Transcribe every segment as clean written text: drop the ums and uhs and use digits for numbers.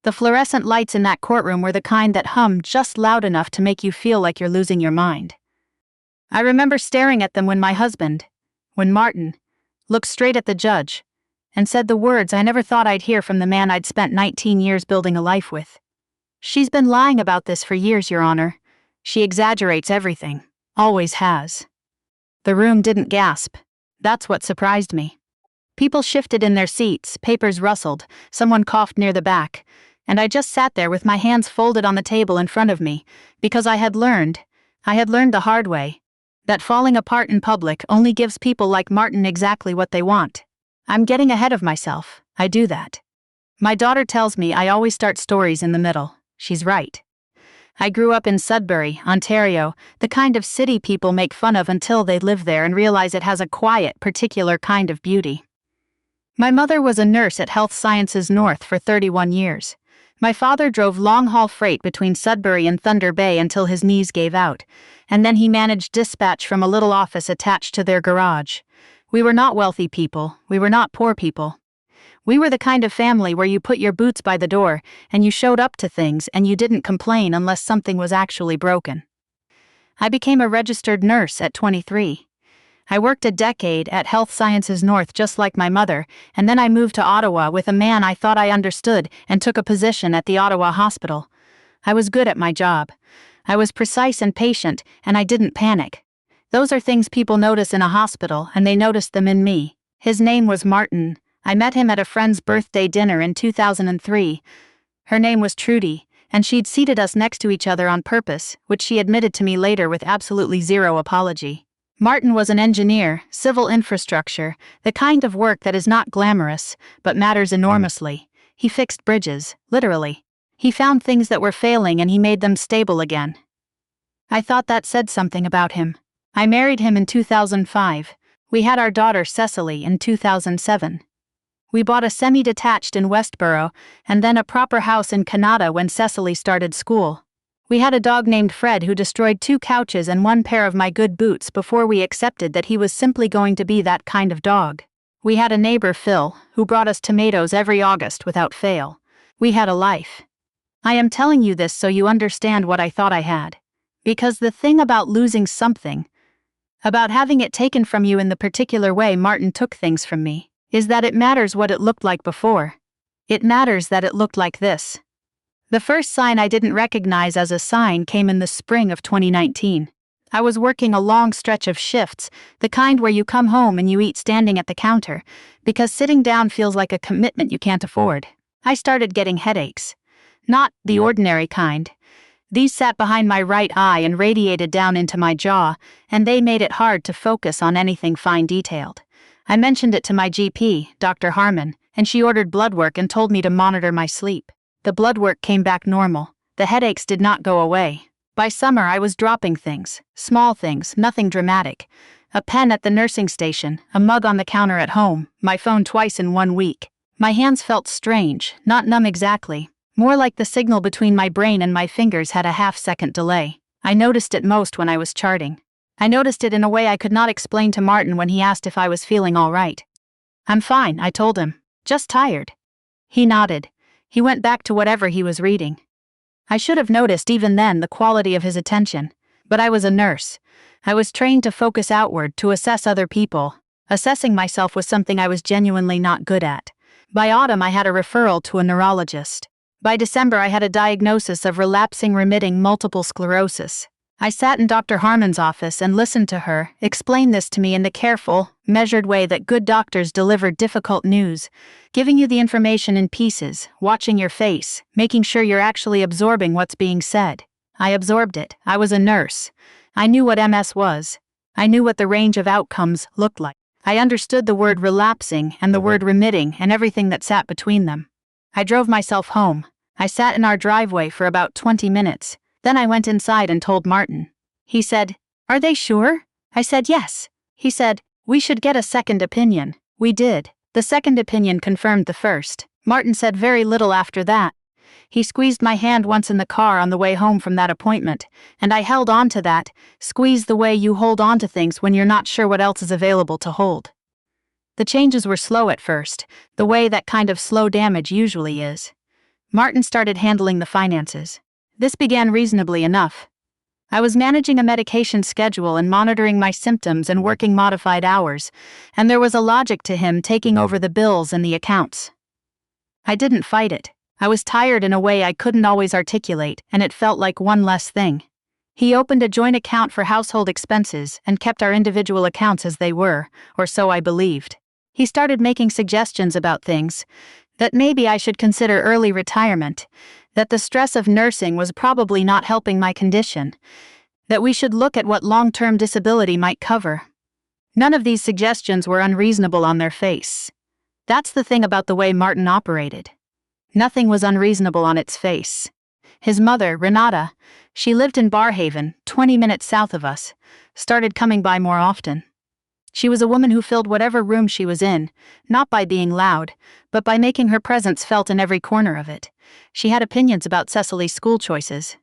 The fluorescent lights in that courtroom were the kind that hum just loud enough to make you feel like you're losing your mind. I remember staring at them when Martin, looked straight at the judge and said the words I never thought I'd hear from the man I'd spent 19 years building a life with. "She's been lying about this for years, Your Honor. She exaggerates everything. Always has." The room didn't gasp. That's what surprised me. People shifted in their seats, papers rustled, someone coughed near the back, and I just sat there with my hands folded on the table in front of me, because I had learned the hard way, that falling apart in public only gives people like Martin exactly what they want. I'm getting ahead of myself. I do that. My daughter tells me I always start stories in the middle. She's right. I grew up in Sudbury, Ontario, the kind of city people make fun of until they live there and realize it has a quiet, particular kind of beauty. My mother was a nurse at Health Sciences North for 31 years. My father drove long-haul freight between Sudbury and Thunder Bay until his knees gave out, and then he managed dispatch from a little office attached to their garage. We were not wealthy people. We were not poor people. We were the kind of family where you put your boots by the door and you showed up to things and you didn't complain unless something was actually broken. I became a registered nurse at 23. I worked a decade at Health Sciences North just like my mother, and then I moved to Ottawa with a man I thought I understood and took a position at the Ottawa hospital. I was good at my job. I was precise and patient, and I didn't panic. Those are things people notice in a hospital, and they noticed them in me. His name was Martin. I met him at a friend's birthday dinner in 2003. Her name was Trudy, and she'd seated us next to each other on purpose, which she admitted to me later with absolutely zero apology. Martin was an engineer, civil infrastructure, the kind of work that is not glamorous, but matters enormously. He fixed bridges, literally. He found things that were failing and he made them stable again. I thought that said something about him. I married him in 2005. We had our daughter Cecily in 2007. We bought a semi-detached in Westboro, and then a proper house in Canada when Cecily started school. We had a dog named Fred who destroyed 2 couches and 1 pair of my good boots before we accepted that he was simply going to be that kind of dog. We had a neighbor, Phil, who brought us tomatoes every August without fail. We had a life. I am telling you this so you understand what I thought I had. Because the thing about losing something, about having it taken from you in the particular way Martin took things from me, is that it matters what it looked like before. It matters that it looked like this. The first sign I didn't recognize as a sign came in the spring of 2019. I was working a long stretch of shifts, the kind where you come home and you eat standing at the counter, because sitting down feels like a commitment you can't afford. I started getting headaches. Not the ordinary kind. These sat behind my right eye and radiated down into my jaw, and they made it hard to focus on anything fine-detailed. I mentioned it to my GP, Dr. Harmon, and she ordered blood work and told me to monitor my sleep. The blood work came back normal. The headaches did not go away. By summer I was dropping things, small things, nothing dramatic. A pen at the nursing station, a mug on the counter at home, my phone twice in 1 week. My hands felt strange, not numb exactly. More like the signal between my brain and my fingers had a half-second delay. I noticed it most when I was charting. I noticed it in a way I could not explain to Martin when he asked if I was feeling all right. "I'm fine," I told him. "Just tired." He nodded. He went back to whatever he was reading. I should have noticed even then the quality of his attention. But I was a nurse. I was trained to focus outward, to assess other people. Assessing myself was something I was genuinely not good at. By autumn I had a referral to a neurologist. By December I had a diagnosis of relapsing remitting multiple sclerosis. I sat in Dr. Harmon's office and listened to her explain this to me in the careful, measured way that good doctors deliver difficult news, giving you the information in pieces, watching your face, making sure you're actually absorbing what's being said. I absorbed it. I was a nurse. I knew what MS was. I knew what the range of outcomes looked like. I understood the word relapsing and the word remitting and everything that sat between them. I drove myself home. I sat in our driveway for about 20 minutes. Then I went inside and told Martin. He said, "Are they sure?" I said, "Yes." He said, "We should get a second opinion." We did. The second opinion confirmed the first. Martin said very little after that. He squeezed my hand once in the car on the way home from that appointment, and I held on to that, squeezed the way you hold on to things when you're not sure what else is available to hold. The changes were slow at first, the way that kind of slow damage usually is. Martin started handling the finances. This began reasonably enough. I was managing a medication schedule and monitoring my symptoms and working modified hours, and there was a logic to him taking over the bills and the accounts. I didn't fight it. I was tired in a way I couldn't always articulate, and it felt like one less thing. He opened a joint account for household expenses and kept our individual accounts as they were, or so I believed. He started making suggestions about things, that maybe I should consider early retirement, that the stress of nursing was probably not helping my condition, that we should look at what long-term disability might cover. None of these suggestions were unreasonable on their face. That's the thing about the way Martin operated. Nothing was unreasonable on its face. His mother, Renata, she lived in Barhaven, 20 minutes south of us, started coming by more often. She was a woman who filled whatever room she was in, not by being loud, but by making her presence felt in every corner of it. She had opinions about Cecily's school choices.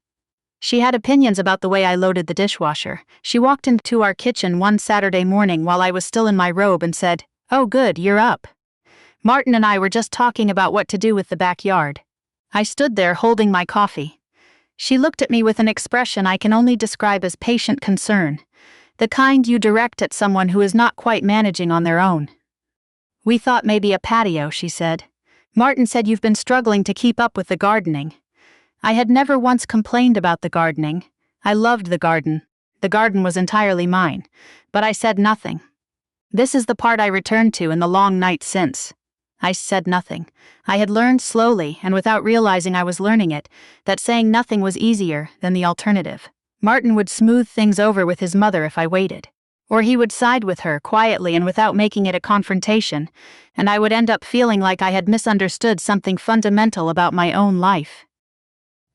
She had opinions about the way I loaded the dishwasher. She walked into our kitchen one Saturday morning while I was still in my robe and said, "Oh good, you're up." Martin and I were just talking about what to do with the backyard. I stood there holding my coffee. She looked at me with an expression I can only describe as patient concern, the kind you direct at someone who is not quite managing on their own. "We thought maybe a patio," she said. "Martin said you've been struggling to keep up with the gardening." I had never once complained about the gardening. I loved the garden. The garden was entirely mine. But I said nothing. This is the part I returned to in the long night since. I said nothing. I had learned slowly, and without realizing I was learning it, that saying nothing was easier than the alternative. Martin would smooth things over with his mother if I waited. Or he would side with her quietly and without making it a confrontation, and I would end up feeling like I had misunderstood something fundamental about my own life.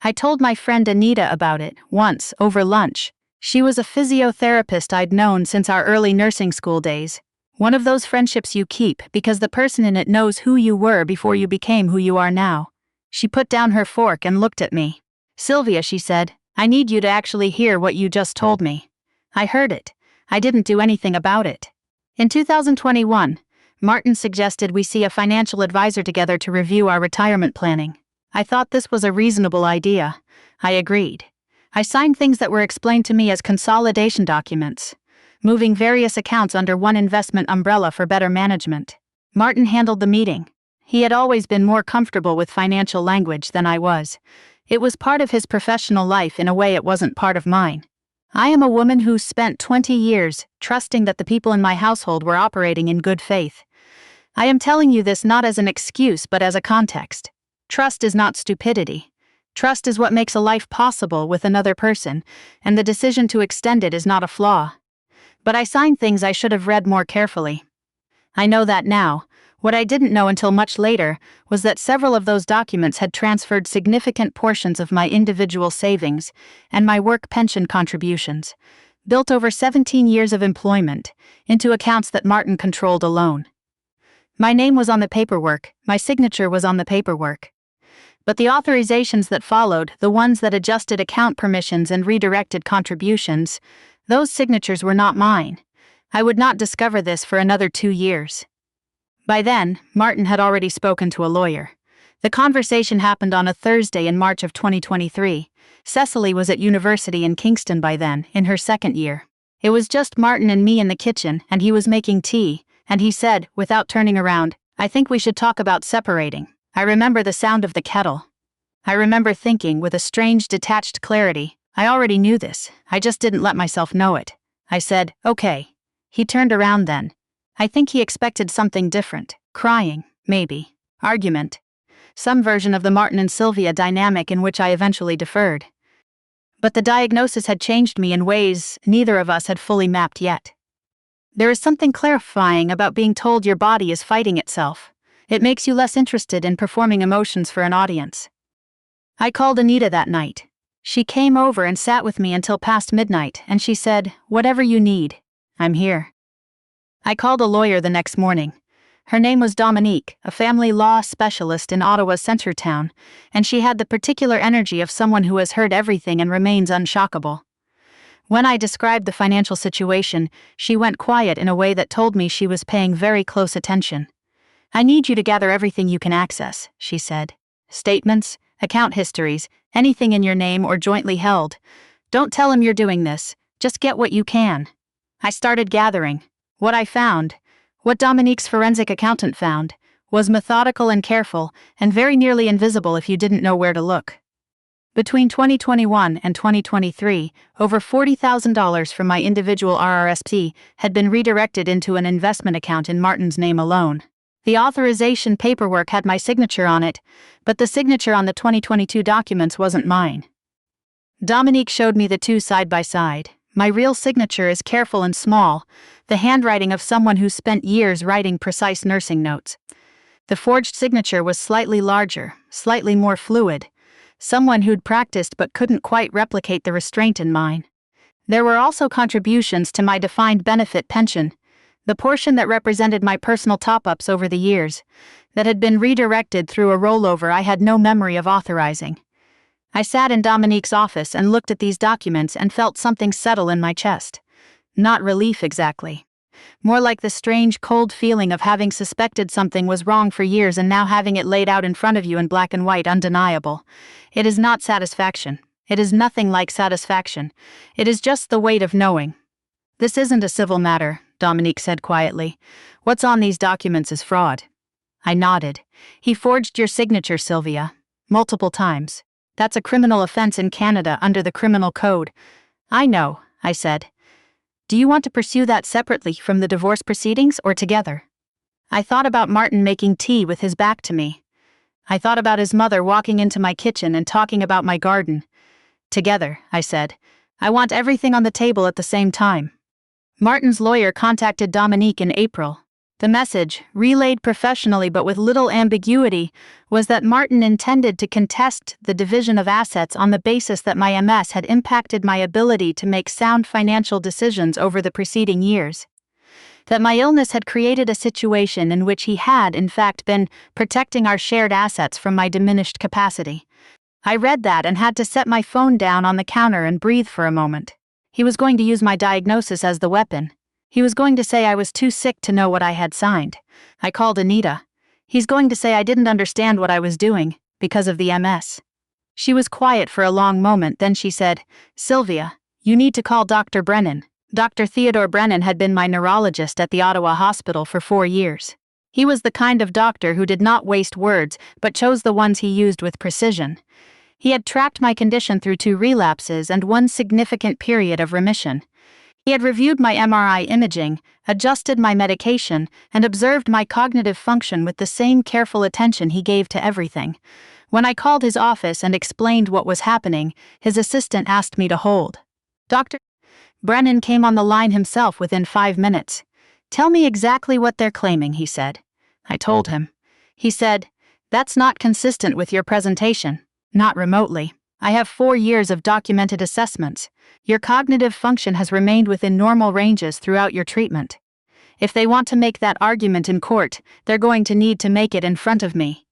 I told my friend Anita about it, once, over lunch. She was a physiotherapist I'd known since our early nursing school days. One of those friendships you keep because the person in it knows who you were before you became who you are now. She put down her fork and looked at me. "Sylvia," she said, "I need you to actually hear what you just told me." I heard it. I didn't do anything about it. In 2021, Martin suggested we see a financial advisor together to review our retirement planning. I thought this was a reasonable idea. I agreed. I signed things that were explained to me as consolidation documents, moving various accounts under one investment umbrella for better management. Martin handled the meeting. He had always been more comfortable with financial language than I was. It was part of his professional life in a way it wasn't part of mine. I am a woman who spent 20 years trusting that the people in my household were operating in good faith. I am telling you this not as an excuse but as a context. Trust is not stupidity. Trust is what makes a life possible with another person, and the decision to extend it is not a flaw. But I signed things I should have read more carefully. I know that now. What I didn't know until much later was that several of those documents had transferred significant portions of my individual savings and my work pension contributions, built over 17 years of employment, into accounts that Martin controlled alone. My name was on the paperwork, my signature was on the paperwork. But the authorizations that followed, the ones that adjusted account permissions and redirected contributions, those signatures were not mine. I would not discover this for another 2 years. By then, Martin had already spoken to a lawyer. The conversation happened on a Thursday in March of 2023. Cecily was at university in Kingston by then, in her second year. It was just Martin and me in the kitchen, and he was making tea, and he said, without turning around, "I think we should talk about separating." I remember the sound of the kettle. I remember thinking, with a strange detached clarity, I already knew this, I just didn't let myself know it. I said, "Okay." He turned around then. I think he expected something different. Crying, maybe. Argument. Some version of the Martin and Sylvia dynamic in which I eventually deferred. But the diagnosis had changed me in ways neither of us had fully mapped yet. There is something clarifying about being told your body is fighting itself. It makes you less interested in performing emotions for an audience. I called Anita that night. She came over and sat with me until past midnight, and she said, "Whatever you need, I'm here." I called a lawyer the next morning. Her name was Dominique, a family law specialist in Ottawa's Centretown, and she had the particular energy of someone who has heard everything and remains unshockable. When I described the financial situation, she went quiet in a way that told me she was paying very close attention. "I need you to gather everything you can access," she said. statements, account histories, anything in your name or jointly held. Don't tell him you're doing this, just get what you can. I started gathering. What I found, what Dominique's forensic accountant found, was methodical and careful, and very nearly invisible if you didn't know where to look. Between 2021 and 2023, over $40,000 from my individual RRSP had been redirected into an investment account in Martin's name alone. The authorization paperwork had my signature on it, but the signature on the 2022 documents wasn't mine. Dominique showed me the two side by side. My real signature is careful and small, the handwriting of someone who spent years writing precise nursing notes. The forged signature was slightly larger, slightly more fluid. Someone who'd practiced but couldn't quite replicate the restraint in mine. There were also contributions to my defined benefit pension, the portion that represented my personal top-ups over the years, that had been redirected through a rollover I had no memory of authorizing. I sat in Dominique's office and looked at these documents and felt something settle in my chest. Not relief exactly. More like the strange, cold feeling of having suspected something was wrong for years and now having it laid out in front of you in black and white, undeniable. It is not satisfaction. It is nothing like satisfaction. It is just the weight of knowing. This isn't a civil matter, Dominique said quietly. What's on these documents is fraud. I nodded. He forged your signature, Sylvia. Multiple times. That's a criminal offense in Canada under the criminal code. I know, I said. Do you want to pursue that separately from the divorce proceedings or together? I thought about Martin making tea with his back to me. I thought about his mother walking into my kitchen and talking about my garden. Together, I said. I want everything on the table at the same time. Martin's lawyer contacted Dominique in April. The message, relayed professionally but with little ambiguity, was that Martin intended to contest the division of assets on the basis that my MS had impacted my ability to make sound financial decisions over the preceding years. That my illness had created a situation in which he had, in fact, been protecting our shared assets from my diminished capacity. I read that and had to set my phone down on the counter and breathe for a moment. He was going to use my diagnosis as the weapon. He was going to say I was too sick to know what I had signed. I called Anita. He's going to say I didn't understand what I was doing, because of the MS. She was quiet for a long moment, then she said, Sylvia, you need to call Dr. Brennan. Dr. Theodore Brennan had been my neurologist at the Ottawa Hospital for 4 years. He was the kind of doctor who did not waste words, but chose the ones he used with precision. He had tracked my condition through 2 relapses and 1 significant period of remission. He had reviewed my MRI imaging, adjusted my medication, and observed my cognitive function with the same careful attention he gave to everything. When I called his office and explained what was happening, his assistant asked me to hold. Dr. Brennan came on the line himself within 5 minutes. Tell me exactly what they're claiming, he said. I told him. He said, that's not consistent with your presentation. Not remotely. I have 4 years of documented assessments. Your cognitive function has remained within normal ranges throughout your treatment. If they want to make that argument in court, they're going to need to make it in front of me.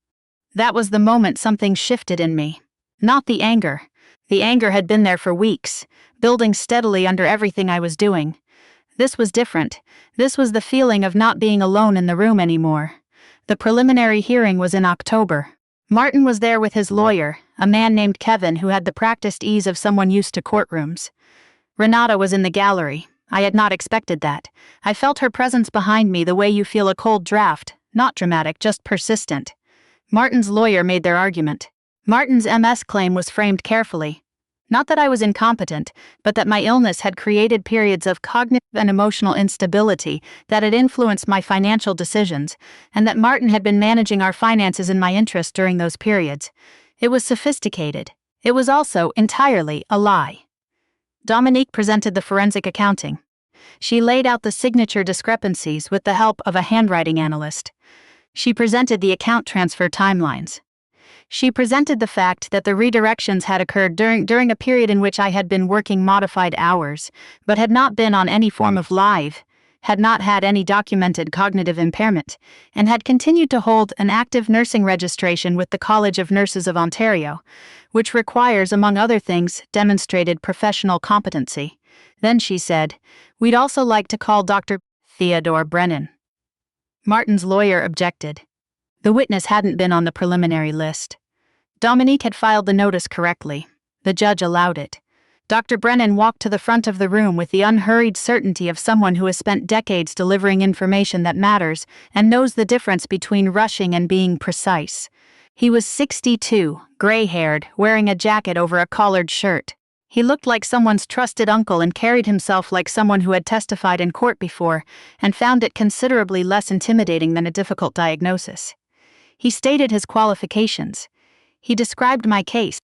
That was the moment something shifted in me. Not the anger. The anger had been there for weeks, building steadily under everything I was doing. This was different. This was the feeling of not being alone in the room anymore. The preliminary hearing was in October. Martin was there with his lawyer, a man named Kevin who had the practiced ease of someone used to courtrooms. Renata was in the gallery. I had not expected that. I felt her presence behind me the way you feel a cold draft, not dramatic, just persistent. Martin's lawyer made their argument. Martin's MS claim was framed carefully. Not that I was incompetent, but that my illness had created periods of cognitive and emotional instability that had influenced my financial decisions, and that Martin had been managing our finances in my interest during those periods. It was sophisticated. It was also entirely a lie. Dominique presented the forensic accounting. She laid out the signature discrepancies with the help of a handwriting analyst. She presented the account transfer timelines. She presented the fact that the redirections had occurred during a period in which I had been working modified hours, but had not been on any form of leave, had not had any documented cognitive impairment, and had continued to hold an active nursing registration with the College of Nurses of Ontario, which requires, among other things, demonstrated professional competency. Then she said, "We'd also like to call Dr. Theodore Brennan." Martin's lawyer objected. The witness hadn't been on the preliminary list. Dominique had filed the notice correctly. The judge allowed it. Dr. Brennan walked to the front of the room with the unhurried certainty of someone who has spent decades delivering information that matters and knows the difference between rushing and being precise. He was 62, gray-haired, wearing a jacket over a collared shirt. He looked like someone's trusted uncle and carried himself like someone who had testified in court before and found it considerably less intimidating than a difficult diagnosis. He stated his qualifications. He described my case.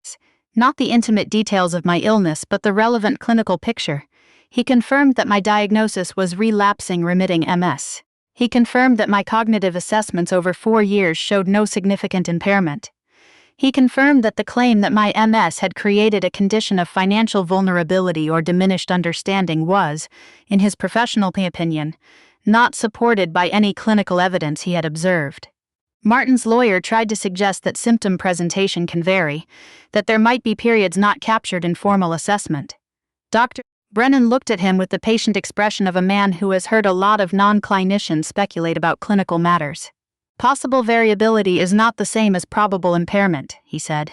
Not the intimate details of my illness, but the relevant clinical picture. He confirmed that my diagnosis was relapsing remitting MS. He confirmed that my cognitive assessments over 4 years showed no significant impairment. He confirmed that the claim that my MS had created a condition of financial vulnerability or diminished understanding was, in his professional opinion, not supported by any clinical evidence he had observed. Martin's lawyer tried to suggest that symptom presentation can vary, that there might be periods not captured in formal assessment. Dr. Brennan looked at him with the patient expression of a man who has heard a lot of non-clinicians speculate about clinical matters. Possible variability is not the same as probable impairment, he said.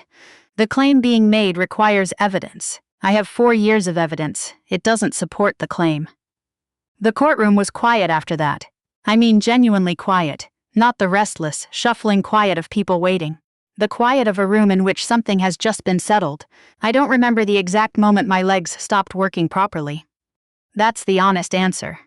The claim being made requires evidence. I have 4 years of evidence. It doesn't support the claim. The courtroom was quiet after that. I mean genuinely quiet. Not the restless, shuffling quiet of people waiting. The quiet of a room in which something has just been settled. I don't remember the exact moment my legs stopped working properly. That's the honest answer.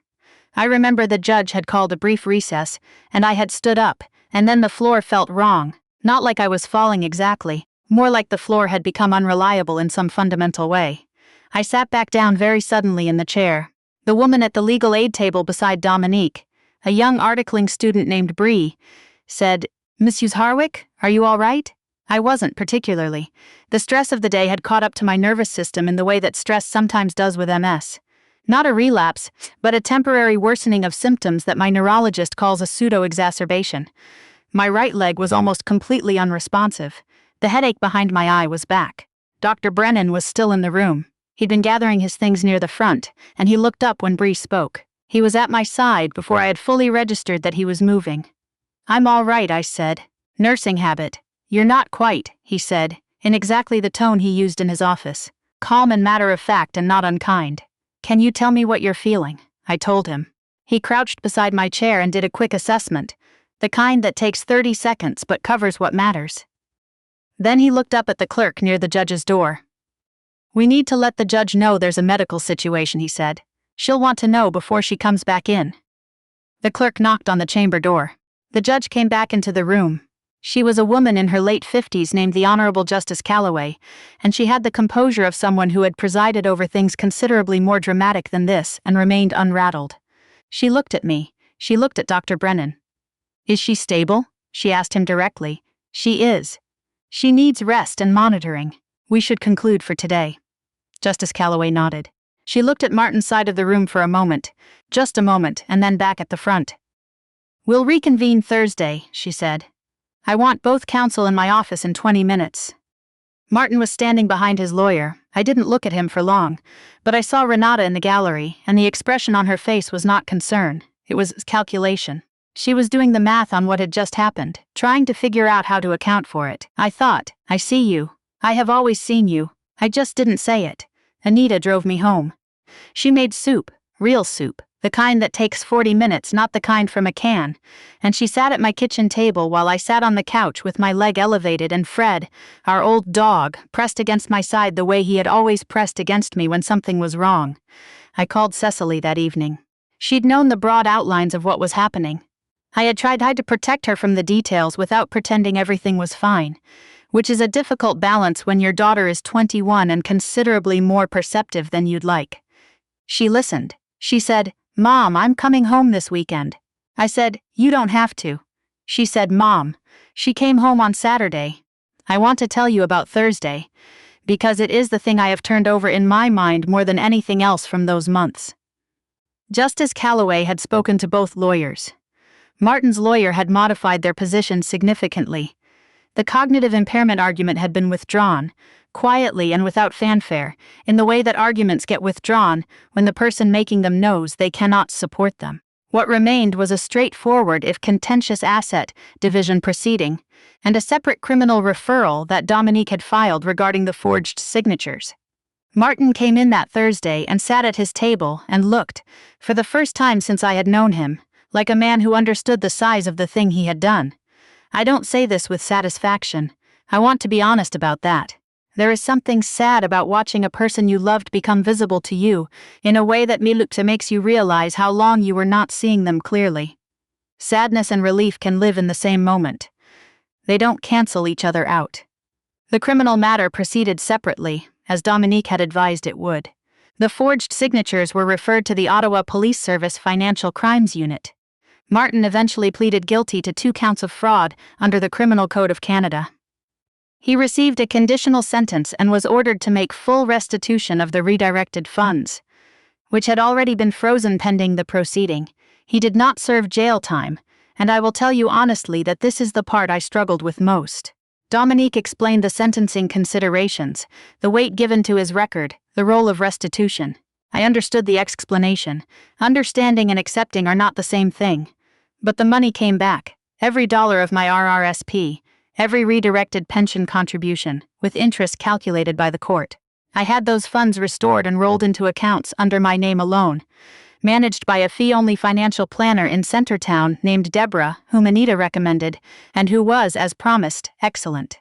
I remember the judge had called a brief recess, and I had stood up, and then the floor felt wrong. Not like I was falling exactly, more like the floor had become unreliable in some fundamental way. I sat back down very suddenly in the chair. The woman at the legal aid table beside Dominique, a young articling student named Bree, said, "Mrs. Harwick, are you all right?" I wasn't particularly. The stress of the day had caught up to my nervous system in the way that stress sometimes does with MS. Not a relapse, but a temporary worsening of symptoms that my neurologist calls a pseudo-exacerbation. My right leg was almost completely unresponsive. The headache behind my eye was back. Dr. Brennan was still in the room. He'd been gathering his things near the front, and he looked up when Bree spoke. He was at my side before I had fully registered that he was moving. "I'm all right," I said. "Nursing habit." "You're not quite," he said, in exactly the tone he used in his office. Calm and matter-of-fact and not unkind. "Can you tell me what you're feeling?" I told him. He crouched beside my chair and did a quick assessment, the kind that takes 30 seconds but covers what matters. Then he looked up at the clerk near the judge's door. "We need to let the judge know there's a medical situation," he said. "She'll want to know before she comes back in." The clerk knocked on the chamber door. The judge came back into the room. She was a woman in her late 50s named the Honorable Justice Calloway, and she had the composure of someone who had presided over things considerably more dramatic than this and remained unrattled. She looked at me. She looked at Dr. Brennan. "Is she stable?" she asked him directly. "She is. She needs rest and monitoring. We should conclude for today." Justice Calloway nodded. She looked at Martin's side of the room for a moment, just a moment, and then back at the front. "We'll reconvene Thursday," she said. "I want both counsel in my office in 20 minutes. Martin was standing behind his lawyer. I didn't look at him for long, but I saw Renata in the gallery, and the expression on her face was not concern, it was calculation. She was doing the math on what had just happened, trying to figure out how to account for it. I thought, "I see you. I have always seen you. I just didn't say it." Anita drove me home. She made soup, real soup, the kind that takes 40 minutes, not the kind from a can, and she sat at my kitchen table while I sat on the couch with my leg elevated and Fred, our old dog, pressed against my side the way he had always pressed against me when something was wrong. I called Cecily that evening. She'd known the broad outlines of what was happening. I had tried to protect her from the details without pretending everything was fine, which is a difficult balance when your daughter is 21 and considerably more perceptive than you'd like. She listened. She said, "Mom, I'm coming home this weekend." I said, "You don't have to." She said, "Mom, she came home on Saturday. I want to tell you about Thursday, because it is the thing I have turned over in my mind more than anything else from those months." Justice Calloway had spoken to both lawyers. Martin's lawyer had modified their position significantly. The cognitive impairment argument had been withdrawn, quietly and without fanfare, in the way that arguments get withdrawn when the person making them knows they cannot support them. What remained was a straightforward, if contentious, asset division proceeding, and a separate criminal referral that Dominique had filed regarding the forged signatures. Martin came in that Thursday and sat at his table and looked, for the first time since I had known him, like a man who understood the size of the thing he had done. I don't say this with satisfaction. I want to be honest about that. There is something sad about watching a person you loved become visible to you in a way that makes you realize how long you were not seeing them clearly. Sadness and relief can live in the same moment. They don't cancel each other out. The criminal matter proceeded separately, as Dominique had advised it would. The forged signatures were referred to the Ottawa Police Service Financial Crimes Unit. Martin eventually pleaded guilty to 2 counts of fraud under the Criminal Code of Canada. He received a conditional sentence and was ordered to make full restitution of the redirected funds, which had already been frozen pending the proceeding. He did not serve jail time, and I will tell you honestly that this is the part I struggled with most. Dominique explained the sentencing considerations, the weight given to his record, the role of restitution. I understood the explanation. Understanding and accepting are not the same thing. But the money came back, every dollar of my RRSP, every redirected pension contribution, with interest calculated by the court. I had those funds restored and rolled into accounts under my name alone, managed by a fee-only financial planner in Centertown named Deborah, whom Anita recommended, and who was, as promised, excellent.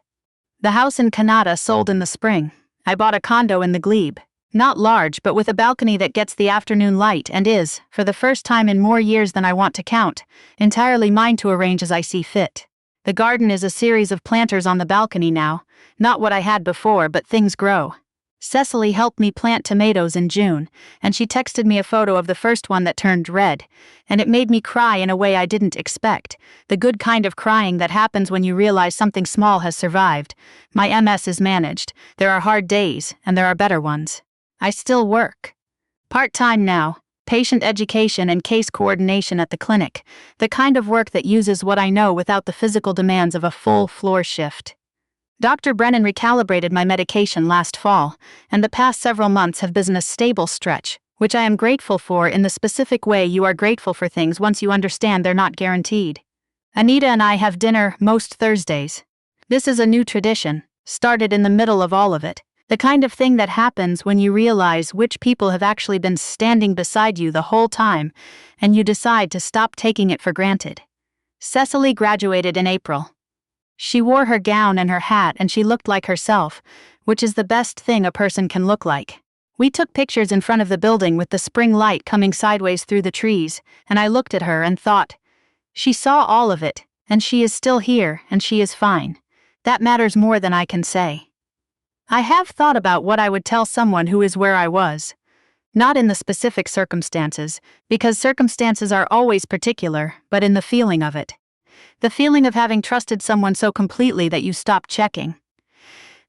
The house in Canada sold in the spring. I bought a condo in the Glebe. Not large, but with a balcony that gets the afternoon light and is, for the first time in more years than I want to count, entirely mine to arrange as I see fit. The garden is a series of planters on the balcony now, not what I had before, but things grow. Cecily helped me plant tomatoes in June, and she texted me a photo of the first one that turned red, and it made me cry in a way I didn't expect, the good kind of crying that happens when you realize something small has survived. My MS is managed. There are hard days, and there are better ones. I still work. Part-time now. Patient education and case coordination at the clinic, the kind of work that uses what I know without the physical demands of a full floor shift. Dr. Brennan recalibrated my medication last fall, and the past several months have been a stable stretch, which I am grateful for in the specific way you are grateful for things once you understand they're not guaranteed. Anita and I have dinner most Thursdays. This is a new tradition, started in the middle of all of it. The kind of thing that happens when you realize which people have actually been standing beside you the whole time, and you decide to stop taking it for granted. Cecily graduated in April. She wore her gown and her hat and she looked like herself, which is the best thing a person can look like. We took pictures in front of the building with the spring light coming sideways through the trees, and I looked at her and thought, she saw all of it, and she is still here, and she is fine. That matters more than I can say. I have thought about what I would tell someone who is where I was. Not in the specific circumstances, because circumstances are always particular, but in the feeling of it. The feeling of having trusted someone so completely that you stop checking.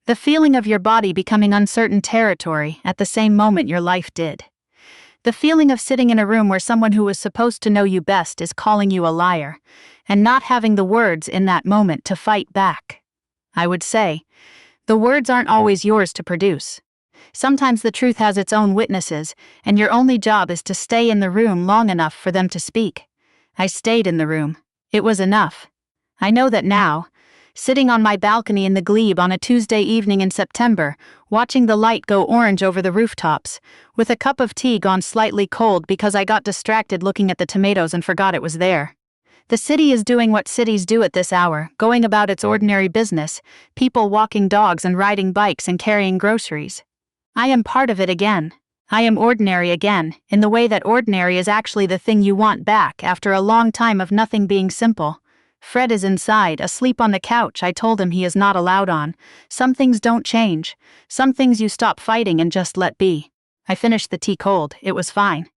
The feeling of your body becoming uncertain territory at the same moment your life did. The feeling of sitting in a room where someone who was supposed to know you best is calling you a liar, and not having the words in that moment to fight back. I would say, the words aren't always yours to produce. Sometimes the truth has its own witnesses, and your only job is to stay in the room long enough for them to speak. I stayed in the room. It was enough. I know that now, sitting on my balcony in the Glebe on a Tuesday evening in September, watching the light go orange over the rooftops, with a cup of tea gone slightly cold because I got distracted looking at the tomatoes and forgot it was there. The city is doing what cities do at this hour, going about its ordinary business, people walking dogs and riding bikes and carrying groceries. I am part of it again. I am ordinary again, in the way that ordinary is actually the thing you want back after a long time of nothing being simple. Fred is inside, asleep on the couch I told him he is not allowed on. Some things don't change. Some things you stop fighting and just let be. I finished the tea cold. It was fine.